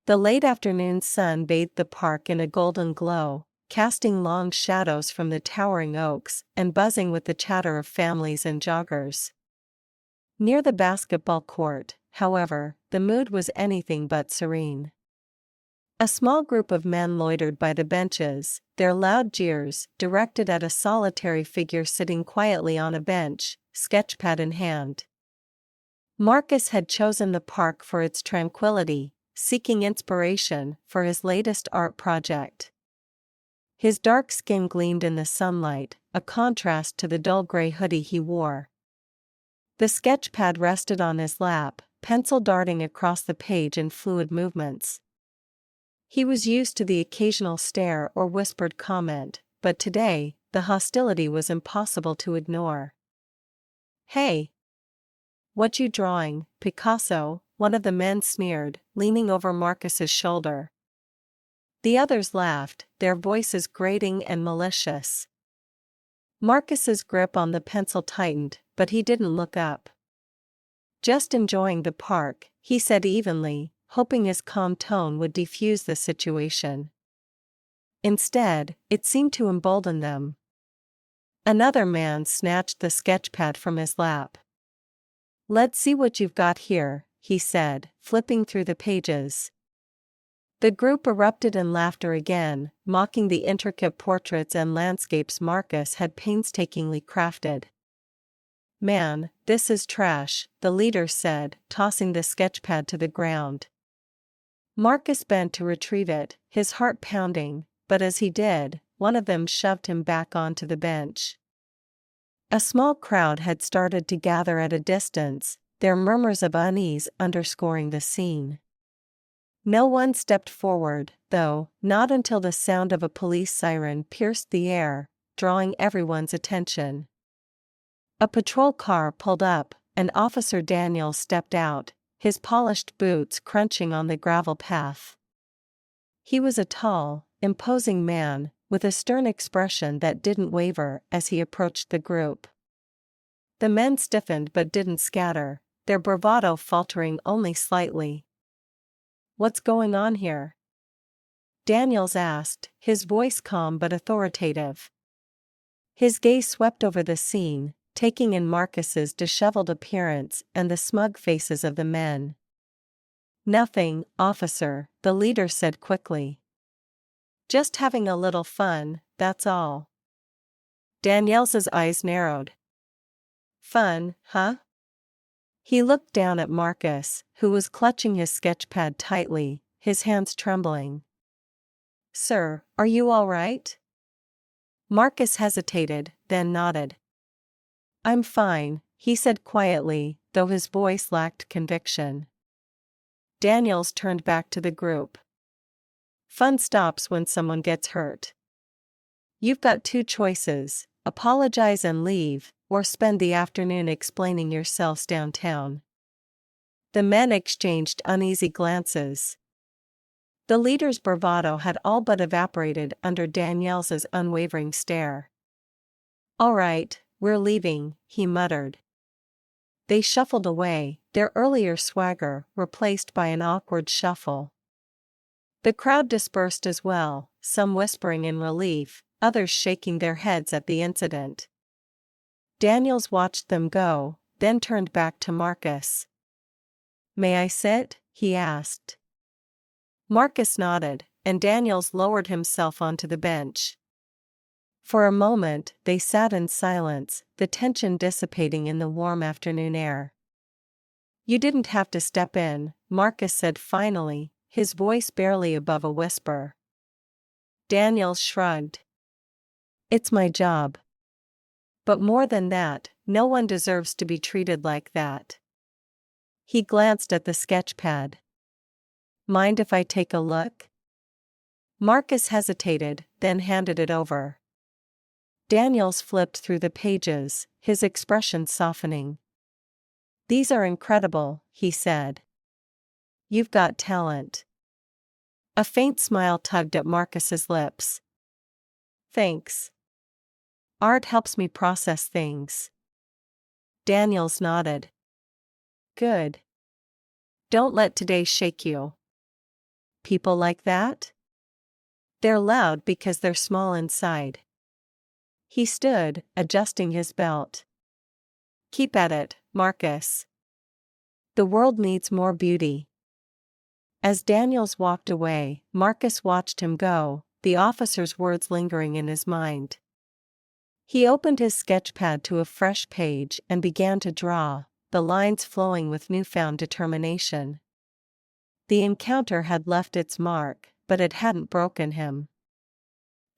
The late afternoon sun bathed the park in a golden glow, casting long shadows from the towering oaks and buzzing with the chatter of families and joggers. Near the basketball court, however, the mood was anything but serene. A small group of men loitered by the benches, their loud jeers directed at a solitary figure sitting quietly on a bench, sketchpad in hand. Marcus had chosen the park for its tranquility, seeking inspiration for his latest art project. His dark skin gleamed in the sunlight, a contrast to the dull gray hoodie he wore. The sketchpad rested on his lap, pencil darting across the page in fluid movements. He was used to the occasional stare or whispered comment, but today, the hostility was impossible to ignore. "Hey! What you drawing, Picasso?" one of the men sneered, leaning over Marcus's shoulder. The others laughed, their voices grating and malicious. Marcus's grip on the pencil tightened, but he didn't look up. "Just enjoying the park," he said evenly, hoping his calm tone would defuse the situation. Instead, it seemed to embolden them. Another man snatched the sketchpad from his lap. "Let's see what you've got here," he said, flipping through the pages. The group erupted in laughter again, mocking the intricate portraits and landscapes Marcus had painstakingly crafted. "Man, this is trash," the leader said, tossing the sketchpad to the ground. Marcus bent to retrieve it, his heart pounding, but as he did, one of them shoved him back onto the bench. A small crowd had started to gather at a distance, their murmurs of unease underscoring the scene. No one stepped forward, though, not until the sound of a police siren pierced the air, drawing everyone's attention. A patrol car pulled up, and Officer Daniels stepped out, his polished boots crunching on the gravel path. He was a tall, imposing man, with a stern expression that didn't waver as he approached the group. The men stiffened but didn't scatter, their bravado faltering only slightly. "What's going on here?" Daniels asked, his voice calm but authoritative. His gaze swept over the scene, taking in Marcus's disheveled appearance and the smug faces of the men. "Nothing, officer," the leader said quickly. "Just having a little fun, that's all." Daniels's eyes narrowed. "Fun, huh?" He looked down at Marcus, who was clutching his sketchpad tightly, his hands trembling. "Sir, are you all right?" Marcus hesitated, then nodded. "I'm fine," he said quietly, though his voice lacked conviction. Daniels turned back to the group. "Fun stops when someone gets hurt. You've got two choices: apologize and leave, or spend the afternoon explaining yourselves downtown." The men exchanged uneasy glances. The leader's bravado had all but evaporated under Daniels's unwavering stare. "All right, we're leaving," he muttered. They shuffled away, their earlier swagger replaced by an awkward shuffle. The crowd dispersed as well, some whispering in relief, others shaking their heads at the incident. Daniels watched them go, then turned back to Marcus. "May I sit?" he asked. Marcus nodded, and Daniels lowered himself onto the bench. For a moment, they sat in silence, the tension dissipating in the warm afternoon air. "You didn't have to step in," Marcus said finally, his voice barely above a whisper. Daniels shrugged. "It's my job. But more than that, no one deserves to be treated like that." He glanced at the sketchpad. "Mind if I take a look?" Marcus hesitated, then handed it over. Daniels flipped through the pages, his expression softening. "These are incredible," he said. "You've got talent." A faint smile tugged at Marcus's lips. "Thanks. Art helps me process things." Daniels nodded. "Good. Don't let today shake you." people like that? They're loud because they're small inside. He stood, adjusting his belt. Keep at it, Marcus. The world needs more beauty. As Daniels walked away, Marcus watched him go, the officer's words lingering in his mind. He opened his sketchpad to a fresh page and began to draw, the lines flowing with newfound determination. The encounter had left its mark, but it hadn't broken him.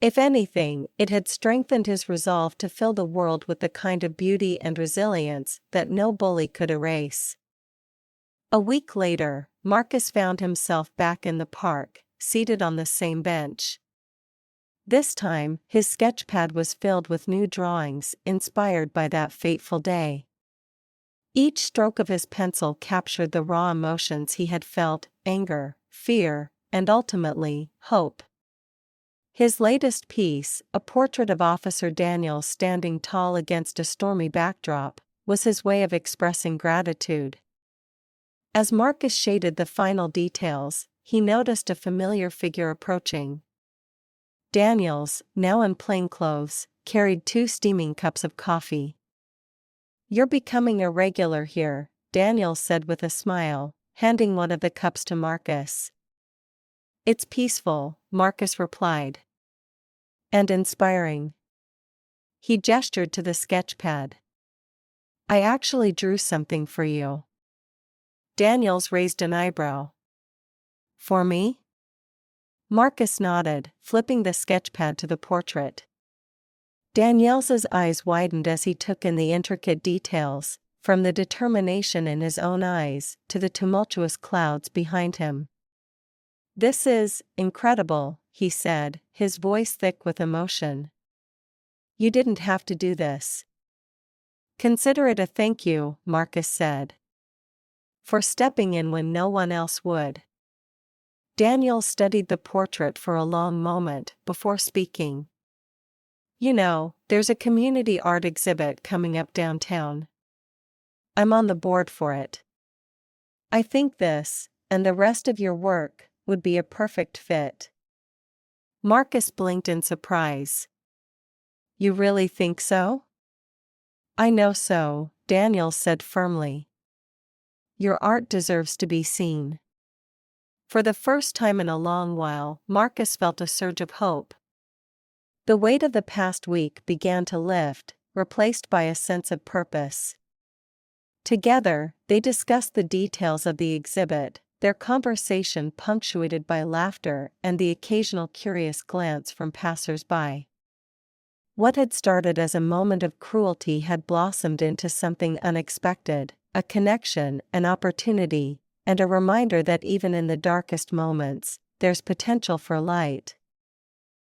If anything, it had strengthened his resolve to fill the world with the kind of beauty and resilience that no bully could erase. A week later, Marcus found himself back in the park, seated on the same bench. This time, his sketchpad was filled with new drawings inspired by that fateful day. Each stroke of his pencil captured the raw emotions he had felt: anger, fear, and ultimately, hope. His latest piece, a portrait of Officer Daniels standing tall against a stormy backdrop, was his way of expressing gratitude. As Marcus shaded the final details, he noticed a familiar figure approaching. Daniels, now in plainclothes, carried 2 steaming cups of coffee. "You're becoming a regular here," Daniels said with a smile, handing one of the cups to Marcus. "It's peaceful," Marcus replied. "And inspiring." He gestured to the sketchpad. "I actually drew something for you." Daniels raised an eyebrow. "For me?" Marcus nodded, flipping the sketchpad to the portrait. Daniels's eyes widened as he took in the intricate details, from the determination in his own eyes to the tumultuous clouds behind him. "This is incredible," he said, his voice thick with emotion. "You didn't have to do this." "Consider it a thank you," Marcus said. "For stepping in when no one else would." Daniel studied the portrait for a long moment before speaking. "You know, there's a community art exhibit coming up downtown. I'm on the board for it. I think this, and the rest of your work, would be a perfect fit." Marcus blinked in surprise. "You really think so?" "I know so," Daniel said firmly. "Your art deserves to be seen." For the first time in a long while, Marcus felt a surge of hope. The weight of the past week began to lift, replaced by a sense of purpose. Together, they discussed the details of the exhibit, their conversation punctuated by laughter and the occasional curious glance from passers-by. What had started as a moment of cruelty had blossomed into something unexpected, a connection, an opportunity, and a reminder that even in the darkest moments, there's potential for light.